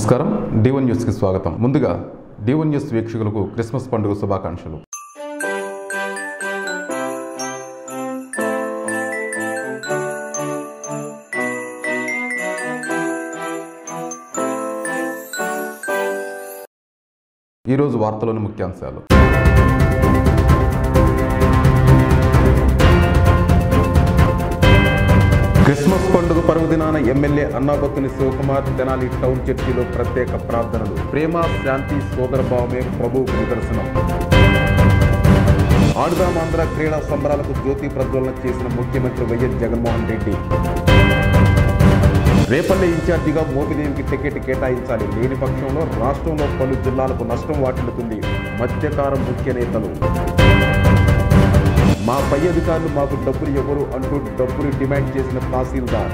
నమస్కారం D1 news కి స్వాగతం. ముందుగా D1 న్యూస్ వీక్షకులకు క్రిస్మస్ పండుగ శుభాకాంక్షలు. ఈ రోజు వార్తలోని ముఖ్యాంశాలు. క్రిస్మస్ పండుగ పర్వదినాన ఎమ్మెల్యే అన్నాబత్తుని శివకుమార్ తెనాలి టౌన్ చర్చిలో ప్రత్యేక ప్రార్థనలు. ప్రేమ, శాంతి, సోదరభావమే ప్రభువుకు నిదర్శనం. ఆడుదాం ఆంధ్ర క్రీడా సంబరాలకు జ్యోతి ప్రజ్వలన చేసిన ముఖ్యమంత్రి వైఎస్ జగన్మోహన్ రెడ్డి. రేపల్లె ఇన్ఛార్జిగా మోపిదేవికి టికెట్ కేటాయించాలి, లేని పక్షంలో రాష్ట్రంలో పలు జిల్లాలకు నష్టం వాటిల్లుతుంది. మత్స్యకారం ముఖ్య నేతలు. మా పై అధికారులు మాకు డబ్బులు ఇవ్వరు అంటూ డబ్బులు డిమాండ్ చేసిన తహసీల్దార్.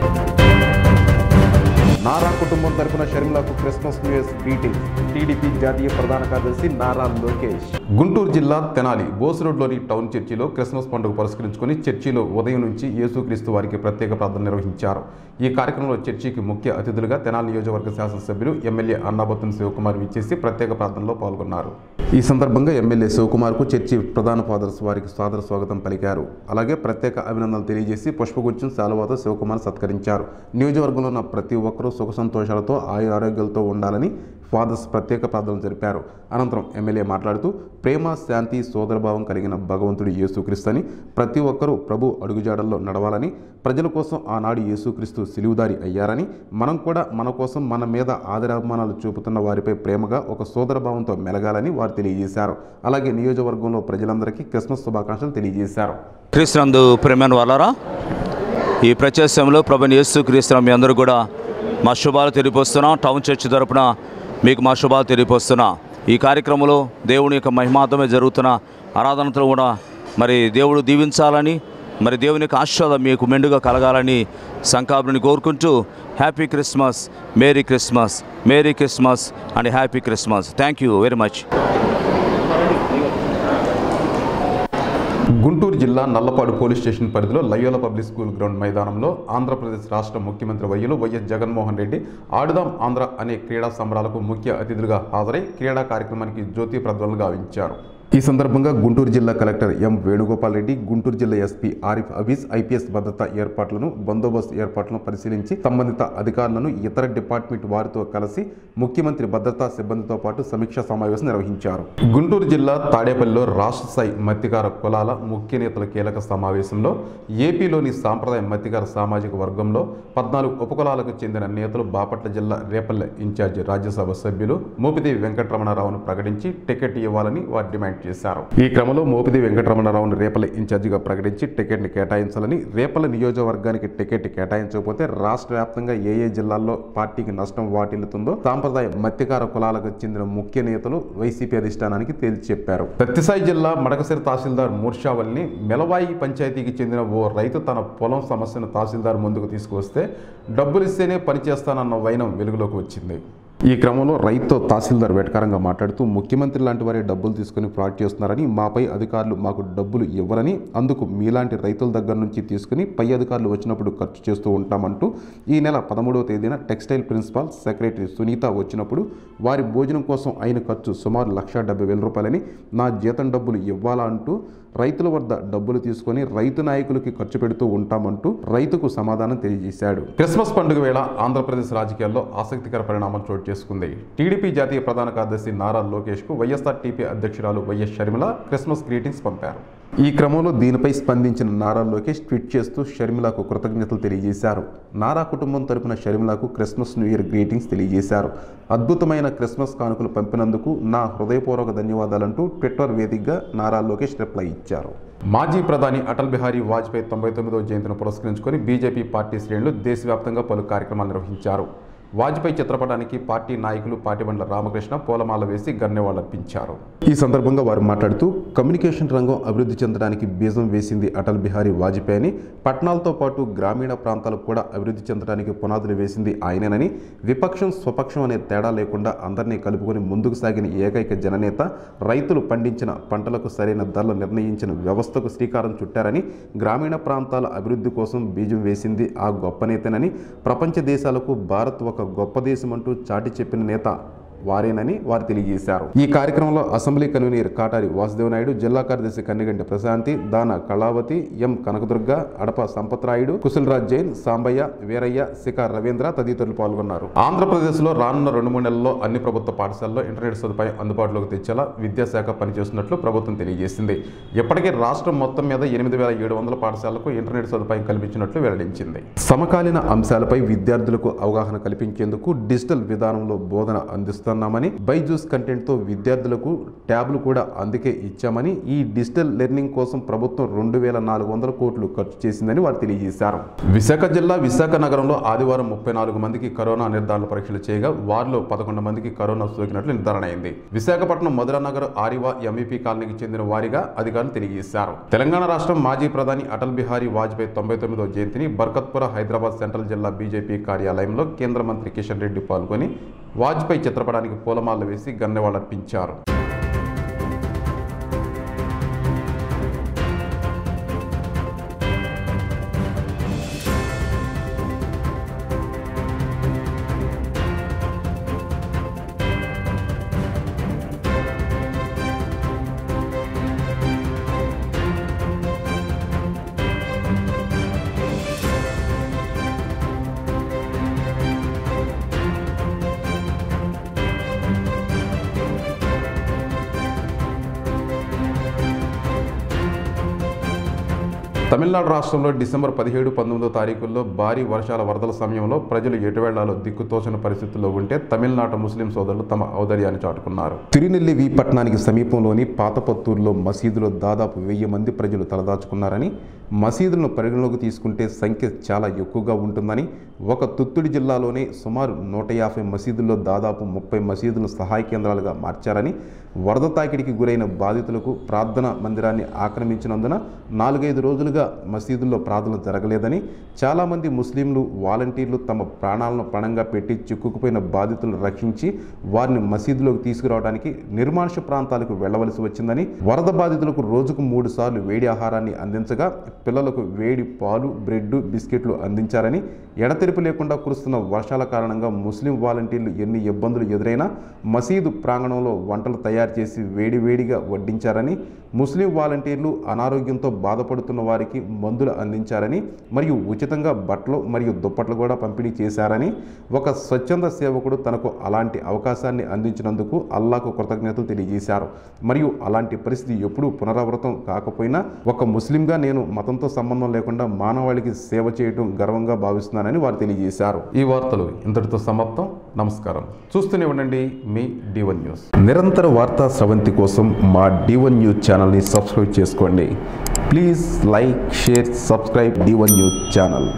నారా కుటుంబం తరపున షర్మిలకు Christmas new year greeting. TDP జాతీయ ప్రధాన కార్యదర్శి నారా లోకేష్. గుంటూరు జిల్లా తెనాలి బోస్ రోడ్లోని టౌన్ చర్చిలో క్రిస్మస్ పండుగ పురస్కరించుకుని చర్చిలో ఉదయం నుంచి యేసుక్రీస్తు వారికి ప్రత్యేక ప్రార్థన నిర్వహించారు. ఈ కార్యక్రమంలో చర్చికి ముఖ్య అతిథులుగా తెనాలి నియోజకవర్గ శాసనసభ్యులు ఎమ్మెల్యే అన్నాబత్తుని శివకుమార్ విచ్చేసి ప్రత్యేక ప్రార్థనలో పాల్గొన్నారు. ఈ సందర్భంగా ఎమ్మెల్యే శివకుమార్కు చర్చి ప్రధాన ఫాదర్స్ వారికి సాదర స్వాగతం పలికారు. అలాగే ప్రత్యేక అభినందనలు తెలియజేసి పుష్పగుచ్చం శాలువాతో శివకుమార్ సత్కరించారు. నియోజకవర్గంలో ఉన్న ప్రతి ఒక్కరూ సుఖ సంతోషాలతో ఆరోగ్యాలతో ఉండాలని ఫాదర్స్ ప్రత్యేక ప్రార్థనలు జరిపారు. అనంతరం ఎమ్మెల్యే మాట్లాడుతూ ప్రేమ, శాంతి, సోదరభావం కలిగిన భగవంతుడు యేసుక్రీస్తు అని, ప్రతి ఒక్కరూ ప్రభు అడుగుజాడల్లో నడవాలని, ప్రజల కోసం ఆనాడు యేసుక్రీస్తు సిలువుదారి అయ్యారని, మనం కూడా మన కోసం మన మీద ఆదరాభిమానాలు చూపుతున్న వారిపై ప్రేమగా ఒక సోదరభావంతో మెలగాలని వారు తెలియజేశారు. అలాగే నియోజకవర్గంలో ప్రజలందరికీ క్రిస్మస్ శుభాకాంక్షలు తెలియజేశారు. క్రీస్తునందు ప్రేమైన వాళ్ళారా, ఈ ప్రత్యేకంలో ప్రభుని యేసుక్రీస్తు మీ అందరూ కూడా మా శుభాలు తెలియపరుస్తున్నాం. టౌన్ చర్చ్ తరపున మీకు మా శుభాలు తెలియపరుస్తున్నా. ఈ కార్యక్రమంలో దేవుని యొక్క మహిమార్థమే జరుగుతున్న ఆరాధనతో కూడా మరి దేవుడు దీవించాలని, మరి దేవుని యొక్క ఆశీర్వాదం మీకు మెండుగా కలగాలని సంకాపుని కోరుకుంటూ happy Christmas, merry Christmas, merry Christmas and happy Christmas. Thank you very much. Guntur జిల్లా నల్లపాడు పోలీస్ స్టేషన్ పరిధిలో లయోల పబ్లిక్ స్కూల్ గ్రౌండ్ మైదానంలో ఆంధ్రప్రదేశ్ రాష్ట్ర ముఖ్యమంత్రి వైఎస్ జగన్మోహన్ రెడ్డి ఆడుదాం ఆంధ్ర అనే క్రీడా సంబరాలకు ముఖ్య అతిథులుగా హాజరై క్రీడా కార్యక్రమానికి జ్యోతి ప్రజ్వలన గావించారు. ఈ సందర్భంగా గుంటూరు జిల్లా కలెక్టర్ ఎం వేణుగోపాల్ రెడ్డి, గుంటూరు జిల్లా ఎస్పీ ఆరిఫ్ అబీజ్ ఐపీఎస్ భద్రతా ఏర్పాట్లను, బందోబస్తు ఏర్పాట్లను పరిశీలించి సంబంధిత అధికారులను, ఇతర డిపార్ట్మెంట్ వారితో కలిసి ముఖ్యమంత్రి భద్రతా సిబ్బందితో పాటు సమీక్షా సమావేశం నిర్వహించారు. గుంటూరు జిల్లా తాడేపల్లిలో రాష్ట్ర స్థాయి మత్స్యకార కులాల ముఖ్య నేతల కీలక సమావేశంలో ఏపీలోని సాంప్రదాయ మత్స్యకార సామాజిక వర్గంలో 14 ఉపకులాలకు చెందిన నేతలు బాపట్ల జిల్లా రేపల్లె ఇన్ఛార్జి రాజ్యసభ సభ్యులు మోపిదేవి వెంకటరమణారావును ప్రకటించి టికెట్ ఇవ్వాలని వారు డిమాండ్ చేశారు. ఈ క్రమంలో మోపిదేవి వెంకటరమణారావును రేపల్లె ఇన్ఛార్జిగా ప్రకటించి టికెట్ని కేటాయించాలని, రేపల్లె నియోజకవర్గానికి టికెట్ కేటాయించకపోతే రాష్ట్ర వ్యాప్తంగా ఏ జిల్లాల్లో పార్టీకి నష్టం వాటిల్లుతుందో సాంప్రదాయ మత్స్యకార కులాలకు చెందిన ముఖ్య నేతలు వైసీపీ అధిష్టానానికి తేల్చి చెప్పారు. సత్యసాయి జిల్లా మడకసిర తహసీల్దార్ మూర్షావల్ని మెలవాయి పంచాయతీకి చెందిన ఓ రైతు తన పొలం సమస్యను తహసీల్దార్ ముందుకు తీసుకువస్తే డబ్బులు ఇస్తేనే పనిచేస్తానన్న వైనం వెలుగులోకి వచ్చింది. ఈ క్రమంలో రైతుతో తహసీల్దార్ వెటకారంగా మాట్లాడుతూ ముఖ్యమంత్రి లాంటి వారే డబ్బులు తీసుకుని ఫ్రాడ్ చేస్తున్నారని, మాపై అధికారులు మాకు డబ్బులు ఇవ్వరని, అందుకు మీలాంటి రైతుల దగ్గర నుంచి తీసుకుని పై అధికారులు వచ్చినప్పుడు ఖర్చు చేస్తూ ఉంటామంటూ ఈ నెల 13వ తేదీన టెక్స్టైల్ ప్రిన్సిపాల్ సెక్రటరీ సునీత వచ్చినప్పుడు వారి భోజనం కోసం అయిన ఖర్చు సుమారు 1,70,000 రూపాయలని, నా జీతం డబ్బులు ఇవ్వాలా అంటూ రైతుల వద్ద డబ్బులు తీసుకొని రైతు నాయకులకి ఖర్చు పెడుతూ ఉంటామంటూ రైతుకు సమాధానం తెలియజేశాడు. క్రిస్మస్ పండుగ వేళ ఆంధ్రప్రదేశ్ రాజకీయాల్లో ఆసక్తికర పరిణామం చోటు చేసుకుంది. టీడీపీ జాతీయ ప్రధాన కార్యదర్శి నారా లోకేష్ కు వైఎస్ఆర్టీపీ అధ్యక్షురాలు వైఎస్ షర్మిల క్రిస్మస్ గ్రీటింగ్స్ పంపారు. ఈ క్రమంలో దీనిపై స్పందించిన నారా లోకేష్ ట్వీట్ చేస్తూ షర్మిలకు కృతజ్ఞతలు తెలియజేశారు. నారా కుటుంబం తరపున షర్మిలకు క్రిస్మస్ న్యూ ఇయర్ గ్రీటింగ్స్ తెలియజేశారు. అద్భుతమైన క్రిస్మస్ కానుకలు పంపినందుకు నా హృదయపూర్వక ధన్యవాదాలంటూ ట్విట్టర్ వేదికగా నారా లోకేష్ రిప్లై ఇచ్చారు. మాజీ ప్రధాని అటల్ బిహారీ వాజ్పేయి 99వ జయంతిని పురస్కరించుకొని బీజేపీ పార్టీ శ్రేణులు దేశవ్యాప్తంగా పలు కార్యక్రమాలు నిర్వహించారు. వాజ్పేయి చిత్రపటానికి పార్టీ నాయకులు పాటిబండ్ల రామకృష్ణ పూలమాల వేసి గన్నెవాళ్లర్పించారు. ఈ సందర్భంగా వారు మాట్లాడుతూ కమ్యూనికేషన్ రంగం అభివృద్ధి చెందడానికి బీజం వేసింది అటల్ బిహారీ వాజ్పేయి అని, పట్టణాలతో పాటు గ్రామీణ ప్రాంతాలకు కూడా అభివృద్ధి చెందడానికి పునాదులు వేసింది ఆయనేనని, విపక్షం స్వపక్షం అనే తేడా లేకుండా అందరినీ కలుపుకొని ముందుకు సాగిన ఏకైక జననేత, రైతులు పండించిన పంటలకు సరైన ధరలు నిర్ణయించిన వ్యవస్థకు శ్రీకారం చుట్టారని, గ్రామీణ ప్రాంతాల అభివృద్ధి కోసం బీజం వేసింది ఆ గొప్ప నేతనని, ప్రపంచ దేశాలకు భారత్ ఒక ఒక గొప్ప దేశం అంటూ చాటి చెప్పిన నేత వారేనని వారు తెలియజేశారు. ఈ కార్యక్రమంలో అసెంబ్లీ కన్వీనర్ కాటారి వాసుదేవనాయుడు, జిల్లా కార్యదర్శి కన్నిగంటి ప్రశాంతి, దాన కళావతి, ఎం కనకదుర్గ, అడప సంపత్రాయుడు, కుశలరాజ్ జైన్, సాంబయ్య, వీరయ్య, శిఖర్ రవీంద్ర తదితరులు పాల్గొన్నారు. ఆంధ్రప్రదేశ్లో రానున్న 2-3 నెలల్లో అన్ని ప్రభుత్వ పాఠశాలల్లో ఇంటర్నెట్ సదుపాయం అందుబాటులోకి తెచ్చేలా విద్యాశాఖ పనిచేస్తున్నట్లు ప్రభుత్వం తెలియజేసింది. ఇప్పటికే రాష్ట్రం మొత్తం మీద 8,700 పాఠశాలకు ఇంటర్నెట్ సదుపాయం కల్పించినట్లు వెల్లడించింది. సమకాలీన అంశాలపై విద్యార్థులకు అవగాహన కల్పించేందుకు డిజిటల్ విధానంలో బోధన అందిస్తున్నారు. బైజూస్ కంటెంట్ తో విద్యార్థులకు ట్యాబ్లు కూడా అందుకే ఇచ్చామని, ఈ డిజిటల్ లెర్నింగ్ కోసం ప్రభుత్వం 2,400 కోట్లు ఖర్చు చేసిందని వారు తెలియజేశారు. విశాఖ జిల్లా విశాఖ నగరంలో ఆదివారం 34 మందికి కరోనా నిర్ధారణ పరీక్షలు చేయగా వారిలో 11 మందికి కరోనా సోకినట్లు నిర్ధారణ అయింది. విశాఖపట్నం మధురానగర్ ఆరివా ఎంఈపీ కాలనీకి చెందిన వారిగా అధికారులు తెలియజేశారు. తెలంగాణ రాష్ట్రం మాజీ ప్రధాని అటల్ బిహారీ వాజ్పేయి 99వ జయంతిని బర్కత్పుర హైదరాబాద్ సెంట్రల్ జిల్లా బీజేపీ కార్యాలయంలో కేంద్ర మంత్రి కిషన్ రెడ్డి పాల్గొని వాజ్పేయి చిత్రపటానికి పూలమాలలు వేసి గన్నెవాళర్పించారు. తమిళనాడు రాష్ట్రంలో డిసెంబర్ 17-19 తారీఖుల్లో భారీ వర్షాల వరదల సమయంలో ప్రజలు ఎటువెళ్లాలో దిక్కుతోచని పరిస్థితుల్లో ఉంటే తమిళనాడు ముస్లిం సోదరులు తమ ఔదార్యాన్ని చాటుకున్నారు. తిరునెల్వేలి పట్టణానికి సమీపంలోని పాతపత్తూరులో మసీదులో దాదాపు 1000 మంది ప్రజలు తలదాచుకున్నారని, మసీదులను పరిగణలోకి తీసుకుంటే సంఖ్య చాలా ఎక్కువగా ఉంటుందని, ఒక తుత్తుడి జిల్లాలోనే సుమారు 150 మసీదుల్లో దాదాపు 30 మసీదులను సహాయ కేంద్రాలుగా మార్చారని, వరద తాకిడికి గురైన బాధితులకు ప్రార్థనా మందిరాన్ని ఆక్రమించినందున 4-5 రోజులుగా మసీదుల్లో ప్రార్థనలు జరగలేదని, చాలామంది ముస్లింలు వాలంటీర్లు తమ ప్రాణాలను పణంగా పెట్టి చిక్కుకుపోయిన బాధితులను రక్షించి వారిని మసీదులోకి తీసుకురావడానికి నిర్మానుష్య ప్రాంతాలకు వెళ్లవలసి వచ్చిందని, వరద బాధితులకు రోజుకు 3 సార్లు వేడి ఆహారాన్ని అందించగా పిల్లలకు వేడి పాలు, బ్రెడ్, బిస్కెట్లు అందించారని, ఎడతెరిపి లేకుండా కురుస్తున్న వర్షాల కారణంగా ముస్లిం వాలంటీర్లు ఎన్ని ఇబ్బందులు ఎదురైనా మసీదు ప్రాంగణంలో వంటలు తయారు చేసి వేడివేడిగా వడ్డించారని, ముస్లిం వాలంటీర్లు అనారోగ్యంతో బాధపడుతున్న వారికి మందులు అందించారని మరియు ఉచితంగా బట్టలు మరియు దుప్పట్లు కూడా పంపిణీ చేశారని, ఒక స్వచ్ఛంద సేవకుడు తనకు అలాంటి అవకాశాన్ని అందించినందుకు అల్లాహకు కృతజ్ఞతలు తెలియజేశారు. మరియు అలాంటి పరిస్థితి ఎప్పుడూ పునరావృతం కాకపోయినా ఒక ముస్లింగా నేను మతంతో సంబంధం లేకుండా మానవాళికి సేవ చేయడం గర్వంగా భావిస్తున్నానని వారు తెలియజేశారు. ఈ వార్తలు ఇంతటితో సమాప్తం. నమస్కారం. చూస్తూనే ఉండండి మీ D1 న్యూస్. నిరంతర వార్తా స్రవంతి కోసం మా D1 న్యూస్ ఛానల్ని సబ్స్క్రైబ్ చేసుకోండి. Please like, share, subscribe D1 news channel.